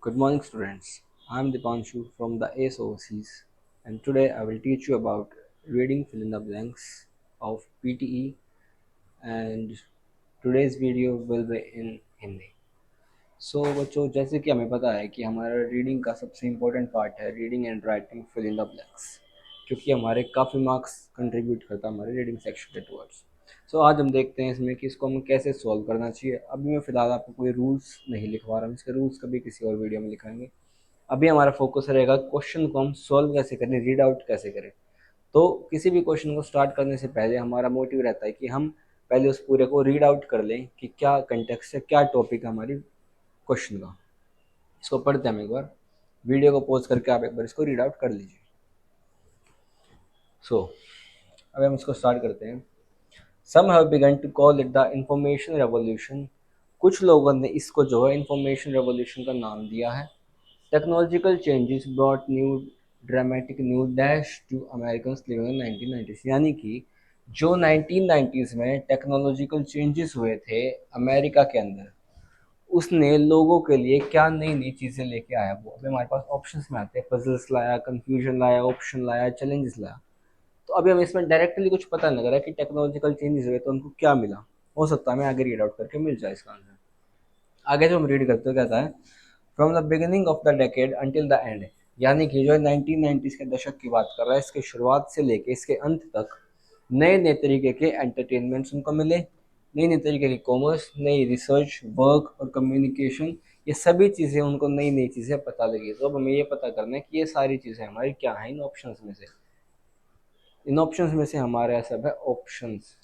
Good morning, students. I'm Dipanshu from the ACE Overseas, and today I will teach you about reading fill in the blanks of PTE. And today's video will be in Hindi. सो बच्चों, जैसे कि हमें पता है कि हमारा reading का सबसे इम्पोर्टेंट पार्ट है reading and writing fill in the blanks, क्योंकि हमारे काफ़ी मार्क्स कंट्रीब्यूट करता है हमारे रीडिंग सेक्शन के टुवर्ड्स। सो आज हम देखते हैं इसमें कि इसको हमें कैसे सॉल्व करना चाहिए। अभी मैं फ़िलहाल आपको कोई रूल्स नहीं लिखवा रहा हूँ, इसके रूल्स कभी किसी और वीडियो में लिखाएंगे। अभी हमारा फोकस रहेगा क्वेश्चन को हम सॉल्व कैसे करें, रीड आउट कैसे करें। तो किसी भी क्वेश्चन को स्टार्ट करने से पहले हमारा मोटिव रहता है कि हम पहले उस पूरे को रीड आउट कर लें कि क्या कंटेक्स्ट है, क्या टॉपिक है हमारी क्वेश्चन का। इसको पढ़ते हैं हम एक बार, वीडियो को पॉज करके आप एक बार इसको रीड आउट कर लीजिए। अब हम इसको स्टार्ट करते हैं। Some have begun to call it the information revolution. कुछ लोगों ने इसको जो है इंफॉर्मेशन रेवोल्यूशन का नाम दिया है। Technological changes brought new dramatic new dash to American living in 1990s, यानी कि जो 1990s में टेक्नोलॉजिकल चेंजेस हुए थे अमेरिका के अंदर, उसने लोगों के लिए क्या नई नई चीज़ें लेके आया। वो अभी हमारे पास ऑप्शंस में आते हैं, पजल्स लाया, कंफ्यूजन लाया, ऑप्शन लाया, चैलेंजेस लाया। तो अभी हम इसमें डायरेक्टली कुछ पता नहीं लग रहा है कि टेक्नोलॉजिकल चेंजेस हुए तो उनको क्या मिला। हो सकता है हमें आगे रीड आउट करके मिल जाए इसका आंसर। आगे जो हम रीड करते हो कहता है from the beginning of the decade until the end, यानी कि जो 1990s के दशक की बात कर रहा है, इसके शुरुआत से लेके इसके अंत तक नए नए तरीके के एंटरटेनमेंट्स उनको मिले, नई नई तरीके की कॉमर्स, नई रिसर्च, वर्क और कम्युनिकेशन, ये सभी चीज़ें उनको नई नई चीज़ें पता लगी। तो अब हमें ये पता करना है कि ये सारी चीज़ें हमारी क्या हैं इन ऑप्शंस में से। इन ऑप्शंस में से हमारे सब है ऑप्शंस,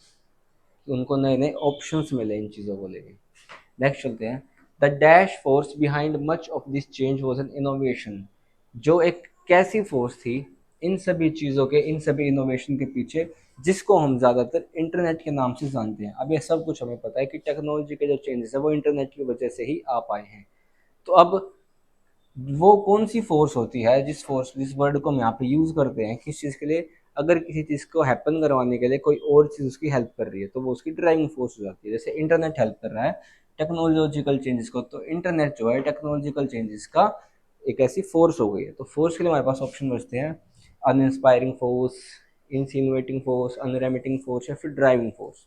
उनको नए नए ऑप्शंस मिले इन चीज़ों को लेके। नेक्स्ट चलते हैं। The dash force behind much of this change was an innovation. जो एक कैसी फोर्स थी इन सभी चीज़ों के, इन सभी इनोवेशन के पीछे, जिसको हम ज़्यादातर इंटरनेट के नाम से जानते हैं। अब ये सब कुछ हमें पता है कि टेक्नोलॉजी के जो चेंजेस है वो इंटरनेट की वजह से ही आ पाए हैं। तो अब वो कौन सी फोर्स होती है, जिस वर्ड को हम यहाँ पे यूज़ करते हैं किस चीज़ के लिए, अगर किसी चीज़ को हैपन करवाने के लिए कोई और चीज़ उसकी हेल्प कर रही है तो वो उसकी ड्राइविंग फोर्स हो जाती है। जैसे इंटरनेट हेल्प कर रहा है टेक्नोलॉजिकल चेंजेस को, तो इंटरनेट जो है टेक्नोलॉजिकल चेंजेस का एक ऐसी फोर्स हो गई है। तो फोर्स के लिए हमारे पास ऑप्शन बचते हैं uninspiring force, insinuating force, unremitting force या फिर ड्राइविंग फोर्स।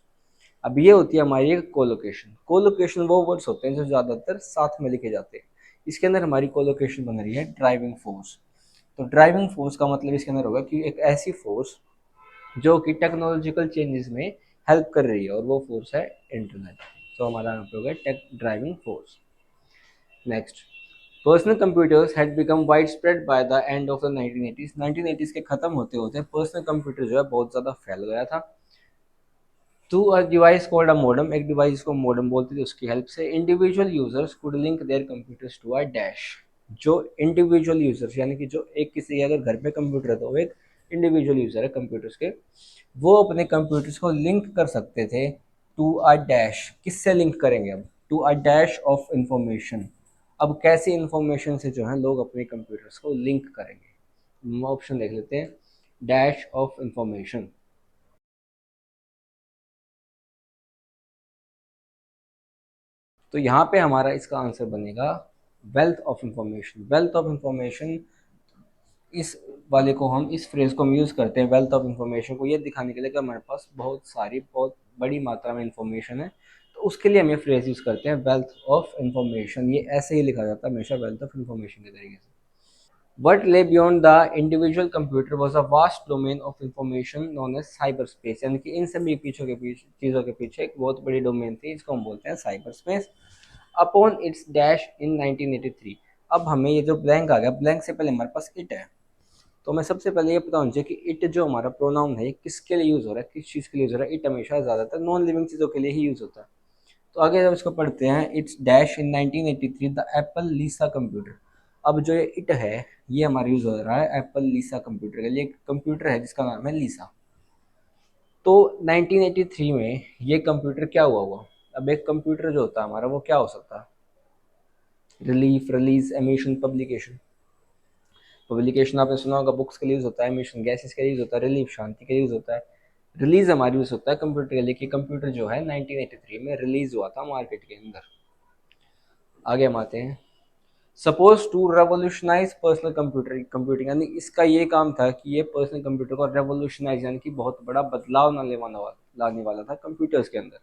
अब ये होती है हमारी कोलोकेशन। कोलोकेशन वो वर्ड्स होते हैं जो ज़्यादातर साथ में लिखे जाते हैं। इसके अंदर हमारी कोलोकेशन बन रही है ड्राइविंग फोर्स। तो ड्राइविंग फोर्स का मतलब इसके अंदर होगा कि एक ऐसी फोर्स जो कि टेक्नोलॉजिकल चेंजेस में हेल्प कर रही है, और वो फोर्स है इंटरनेट। तो हमारा यहाँ पे होगा tech driving force. Next, personal computers had become widespread by the end of the 1980s। 1980s के खत्म होते होते पर्सनल कंप्यूटर जो है बहुत ज़्यादा फैल गया था। To a device called a modem, एक डिवाइस को मॉडम बोलते थे, उसकी हेल्प से individual users could link their computers to a dash. जो इंडिविजुअल यूजर्स, यानी कि जो एक किसी अगर घर पे कंप्यूटर है तो वो एक इंडिविजुअल यूजर है कंप्यूटर्स के, वो अपने कंप्यूटर्स को लिंक कर सकते थे टू अ डैश। किससे लिंक करेंगे अब? To a dash of information. अब कैसी इंफॉर्मेशन से जो है लोग अपने कंप्यूटर्स को लिंक करेंगे? ऑप्शन देख लेते हैं। डैश ऑफ इंफॉर्मेशन, तो यहाँ पे हमारा इसका आंसर बनेगा wealth of information. Wealth of information, इस वाले को हम, इस फ्रेज को हम यूज़ करते हैं वेल्थ ऑफ इंफॉर्मेशन को ये दिखाने के लिए कि हमारे पास बहुत सारी, बहुत बड़ी मात्रा में इंफॉर्मेशन है। तो उसके लिए हम ये फ्रेज यूज़ करते हैं वेल्थ ऑफ इंफॉर्मेशन। ये ऐसे ही लिखा जाता है हमेशा, वेल्थ ऑफ इंफॉर्मेशन के तरीके से। What lay beyond the individual computer was a vast domain of information known as cyberspace, यानी कि इन सभी पीछों के पीछे चीज़ों के पीछे एक बहुत बड़ी डोमेन थी, इसको हम बोलते हैं cyber space. Upon its dash in 1983। अब हमें ये जो ब्लैंक आ गया, ब्लैंक से पहले हमारे पास इट है, तो मैं सबसे पहले ये पता होना चाहिए कि इट जो हमारा प्रोनाउन है किसके लिए यूज़ हो रहा है, किस चीज़ के लिए यूज़ हो रहा है। इट हमेशा ज़्यादातर नॉन लिविंग चीज़ों के लिए ही यूज़ होता है। तो आगे जब इसको पढ़ते हैं, it's dash in 1983 the Apple Lisa computer. अब जो ये इट है ये हमारा यूज़ हो रहा है एप्पल लीसा कंप्यूटर के लिए। एक कंप्यूटर है जिसका नाम है लीसा। तो 1983 में ये कंप्यूटर क्या हुआ हुआ? अब एक कंप्यूटर जो होता है हमारा वो क्या हो सकता है? Relief, release, emission, publication. Publication आपने सुना होगा, बुक्स के लिए यूज़ होता है। एमिशन गैसेस के लिए यूज़ होता है। रिलीफ शांति के लिए यूज़ होता है। रिलीज हमारी यूज़ होता है कंप्यूटर के लिए कि कंप्यूटर जो है 1983 में रिलीज हुआ था मार्केट के अंदर। आगे हम आते हैं। Suppose to revolutionise personal computing, यानी इसका ये काम था कि ये पर्सनल कंप्यूटर को रेवोल्यूशनाइज यानी कि बहुत बड़ा बदलाव लाने वाला था कंप्यूटर्स के अंदर।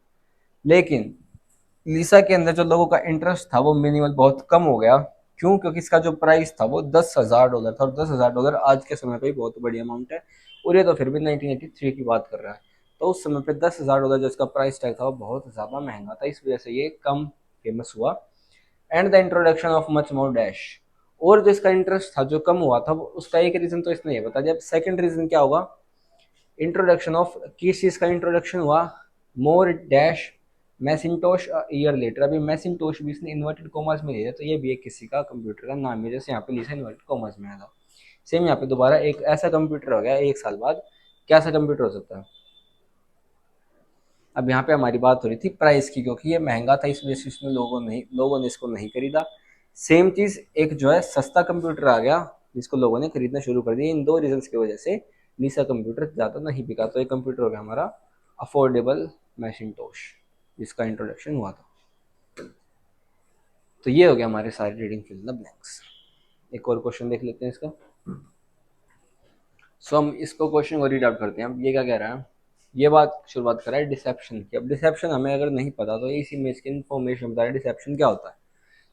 लेकिन लीसा के अंदर जो लोगों का इंटरेस्ट था वो मिनिमल बहुत कम हो गया। क्यों? क्योंकि इसका जो प्राइस था वो $10,000 था, और $10,000 आज के समय पे बहुत बड़ी अमाउंट है, और ये तो फिर भी 1983 की बात कर रहा है। तो उस समय पे $10,000 जो इसका प्राइस टैग था वो बहुत ज़्यादा महंगा था, इस वजह से ये कम फेमस हुआ। And the introduction of much more dash, और जो इसका इंटरेस्ट था जो कम हुआ था उसका एक रीज़न तो इसने ये बता दिया। अब सेकेंड रीज़न क्या होगा? इंट्रोडक्शन ऑफ, किस चीज़ का इंट्रोडक्शन हुआ? मोर डैश मैसिंटोश ईयर लेटर। अभी मैसिंटोश भी इसने इन्वर्टेड कॉमर्स में दिया, तो ये भी एक किसी का कंप्यूटर का नाम है, जैसे यहाँ पे लिखा इन्वर्टेड कॉमर्स में आया था। सेम यहाँ पे दोबारा एक ऐसा कंप्यूटर हो गया 1 साल बाद। कैसा कंप्यूटर हो सकता है? अब यहाँ पे हमारी बात हो रही थी प्राइस की, क्योंकि ये महंगा था इस वजह से इसमें लोगों ने इसको नहीं खरीदा। सेम चीज़ एक जो है सस्ता कंप्यूटर आ गया जिसको लोगों ने खरीदना शुरू कर दिया। इन दो रीजंस की वजह से लीसा कंप्यूटर ज़्यादा नहीं बिका। तो ये कंप्यूटर हो गया हमारा अफोर्डेबल मैकिन्टोश, जिसका इंट्रोडक्शन हुआ था। तो ये हो गया हमारे सारे रीडिंग फिल द ब्लैंक्स। एक और क्वेश्चन देख लेते हैं इसका। सो हम इसको क्वेश्चन को रीड आउट करते हैं। अब ये क्या कह रहा है? ये बात शुरुआत कर रहा है डिसेप्शन की। अब डिसेप्शन हमें अगर नहीं पता तो इस इमेज की इन्फॉर्मेशन बता रहा है डिसेप्शन क्या होता है।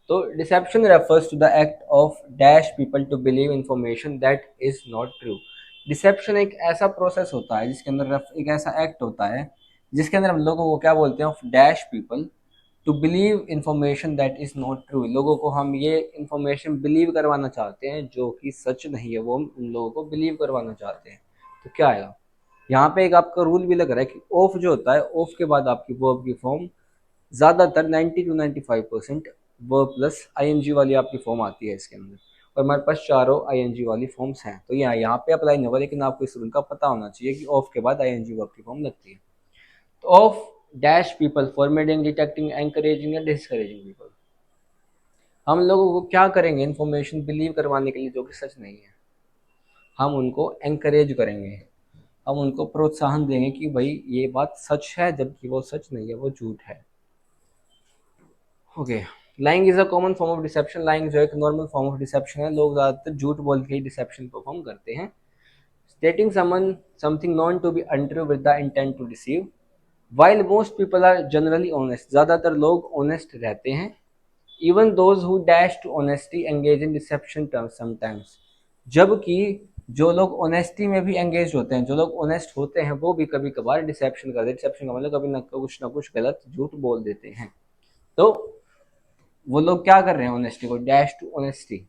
तो deception refers to the act of dash people to believe information that is not true. Deception एक ऐसा प्रोसेस होता है जिसके अंदर एक ऐसा एक्ट होता है जिसके अंदर हम लोगों को क्या बोलते हैं, of dash people to believe information that is not true. लोगों को हम ये इंफॉर्मेशन बिलीव करवाना चाहते हैं जो कि सच नहीं है, वो हम उन लोगों को बिलीव करवाना चाहते हैं। तो क्या आएगा? यहाँ पे एक आपका रूल भी लग रहा है कि ऑफ जो होता है, ऑफ के बाद आपकी वर्ब की फॉर्म ज़्यादातर 90 to 95% वर्ब प्लस आईएनजी वाली आपकी फॉर्म आती है इसके अंदर, और हमारे पास चारों आईएनजी वाली फॉर्म्स हैं। तो यहाँ पे अप्लाई नहीं होगा, लेकिन आपको इस रूल का पता होना चाहिए कि ऑफ के बाद आईएनजी वर्ब की फॉर्म लगती है। तो of dash people formatting detecting encouraging या डिस्करेजिंग पीपल। हम लोगों को क्या करेंगे इन्फॉर्मेशन बिलीव करवाने के लिए जो कि सच नहीं है, हम उनको एंकरेज करेंगे, हम उनको प्रोत्साहन देंगे कि भाई ये बात सच है, जबकि वो सच नहीं है, वो झूठ है। Okay, lying is a common form of deception. Lying जो एक नॉर्मल फॉर्म ऑफ डिसेप्शन है, लोग ज़्यादातर झूठ बोल के ही डिसेप्शन परफॉर्म करते हैं। Stating something known to be untrue with the intent to deceive. While most people are generally honest, ज़्यादातर लोग ऑनेस्ट रहते हैं। Even those who dash to honesty engage in deception terms sometimes, जबकि जो लोग honesty में भी एंगेज होते हैं, जो लोग ऑनेस्ट होते हैं, वो भी कभी कभार डिसेप्शन करते हैं। डिसेप्शन का मतलब कभी ना कुछ गलत झूठ बोल देते हैं। तो वो लोग क्या कर रहे हैं ऑनेस्टी को, डैश टू ऑनेस्टी।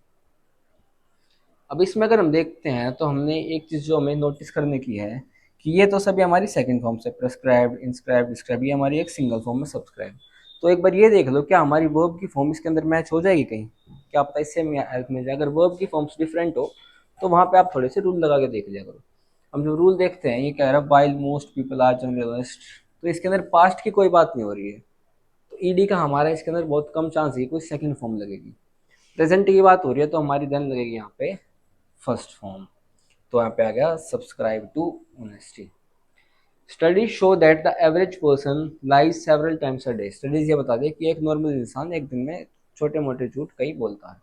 अब इसमें अगर हम देखते हैं तो हमने एक चीज़ जो हमें नोटिस करने की है कि ये तो सभी हमारी सेकंड फॉर्म से, प्रेस्क्राइब, इंस्क्राइब, डिस्क्राइब, ये हमारी एक सिंगल फॉर्म में सब्सक्राइब। तो एक बार ये देख लो क्या हमारी वर्ब की फॉर्म इसके अंदर मैच हो जाएगी कहीं, क्या पता इससे हमें हेल्प मिल जाए। अगर वर्ब की फॉर्म्स डिफरेंट हो तो वहाँ पे आप थोड़े से रूल लगा के देख लिया करो। हम जो रूल देखते हैं ये कह रहा है while most people R generalist, तो इसके अंदर पास्ट की कोई बात नहीं हो रही है, तो ईडी का हमारा इसके अंदर बहुत कम चांस है कोई सेकंड फॉर्म लगेगी। प्रेजेंट की बात हो रही है तो हमारी देन लगेगी यहाँ पे फर्स्ट फॉर्म। तो यहाँ पे आ गया subscribe to honesty. Studies show that the average person lies several times a day. Studies ये बता दे कि एक नॉर्मल इंसान एक दिन में छोटे मोटे झूठ कई बोलता है।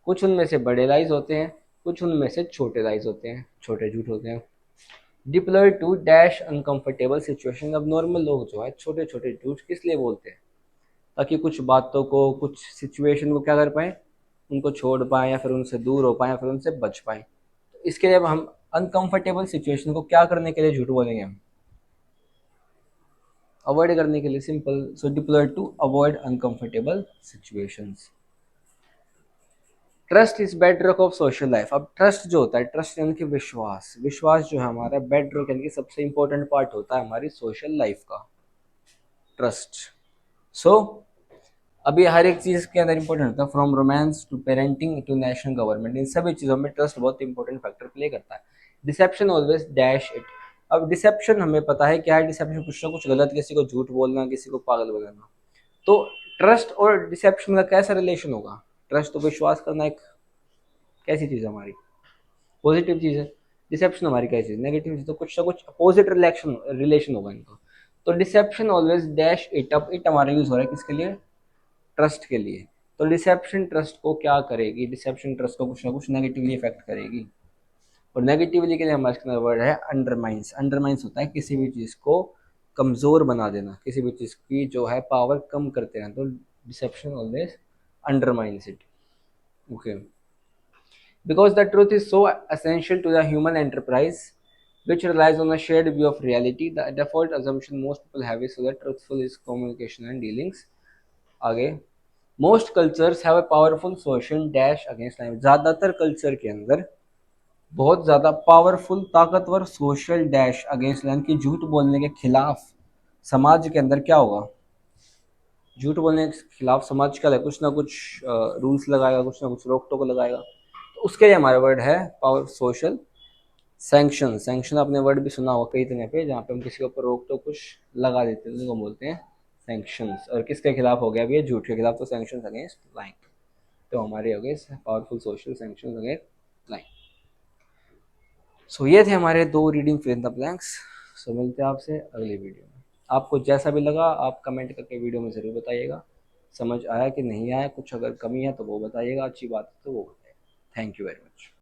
कुछ उनमें से बड़े लाइज होते हैं, कुछ उनमें से छोटे लाइज होते हैं, छोटे झूठ होते हैं। Deploy to dash uncomfortable situation. अब नॉर्मल लोग जो है छोटे छोटे झूठ किस लिए बोलते हैं? ताकि कुछ बातों को, कुछ सिचुएशन को क्या कर पाए, उनको छोड़ पाएँ, या फिर उनसे दूर हो पाएँ, या फिर उनसे बच पाएँ। तो इसके लिए अब हम अनकंफर्टेबल सिचुएशन को क्या करने के लिए झूठ बोलेंगे? हम अवॉइड करने के लिए, simple. So deploy to avoid uncomfortable situations. Trust is bedrock of social life. अब ट्रस्ट जो होता है, ट्रस्ट यानी कि विश्वास, विश्वास जो है हमारा बेडरॉक यानी कि सबसे इंपॉर्टेंट पार्ट होता है हमारी सोशल लाइफ का, ट्रस्ट। सो अभी हर एक चीज़ के अंदर इंपॉर्टेंट होता है, from romance to parenting to national government, इन सभी चीज़ों में ट्रस्ट बहुत इंपॉर्टेंट फैक्टर प्ले करता है। Deception always dash it. अब डिसेप्शन हमें पता है क्या है, डिसेप्शन कुछ ना कुछ गलत, किसी को झूठ बोलना, किसी को पागल बनाना। तो ट्रस्ट और डिसेप्शन का कैसा रिलेशन होगा? ट्रस्ट तो विश्वास करना एक कैसी चीज़ है हमारी, पॉजिटिव चीज़ है। डिसेप्शन हमारी कैसी चीज़, नेगेटिव चीज़। तो कुछ ना कुछ अपोजिट रिलेशन होगा इनका। तो डिसेप्शन ऑलवेज डैश इट। अब इट हमारा यूज़ हो रहा है किसके लिए? ट्रस्ट के लिए। तो डिसेप्शन ट्रस्ट को क्या करेगी, डिसेप्शन ट्रस्ट को कुछ ना कुछ नेगेटिवली इफेक्ट करेगी। और नेगेटिवली के लिए हमारे वर्ड है अंडरमाइंस। अंडरमाइंस होता है किसी भी चीज़ को कमज़ोर बना देना, किसी भी चीज़ की जो है पावर कम करते हैं, तो deception always undermines it. Okay, because the truth is so essential to the human enterprise which relies on a shared view of reality, the default assumption most people have is so that truthful is communication and dealings। आगे, most cultures have a powerful social dash against lying। ज़्यादातर culture के अंदर बहुत ज़्यादा powerful ताकतवर social dash against line की, झूठ बोलने के खिलाफ समाज के अंदर क्या होगा, झूठ बोलने के खिलाफ समाज क्या है, कुछ ना कुछ रूल्स लगाएगा, कुछ ना कुछ रोक टोक लगाएगा। तो उसके लिए हमारा वर्ड है पावर सोशल सैंक्शन। सैंक्शन आपने वर्ड भी सुना होगा कई तरह पे, जहाँ पे हम किसी के ऊपर रोक टोक कुछ लगा देते हैं, उनको बोलते हैं सैंक्शंस। और किसके खिलाफ हो गया अभी, झूठ के खिलाफ, तो सैंक्शंस अगेंस्ट लाइंग। तो हमारे हो गए powerful social sanctions against lying. So ये थे हमारे 2 reading fill in the blanks. So मिलते हैं आपसे अगली वीडियो में। आपको जैसा भी लगा आप कमेंट करके वीडियो में ज़रूर बताइएगा, समझ आया कि नहीं आया, कुछ अगर कमी है तो वो बताइएगा, अच्छी बात है तो वो बताइएगा। Thank you very much.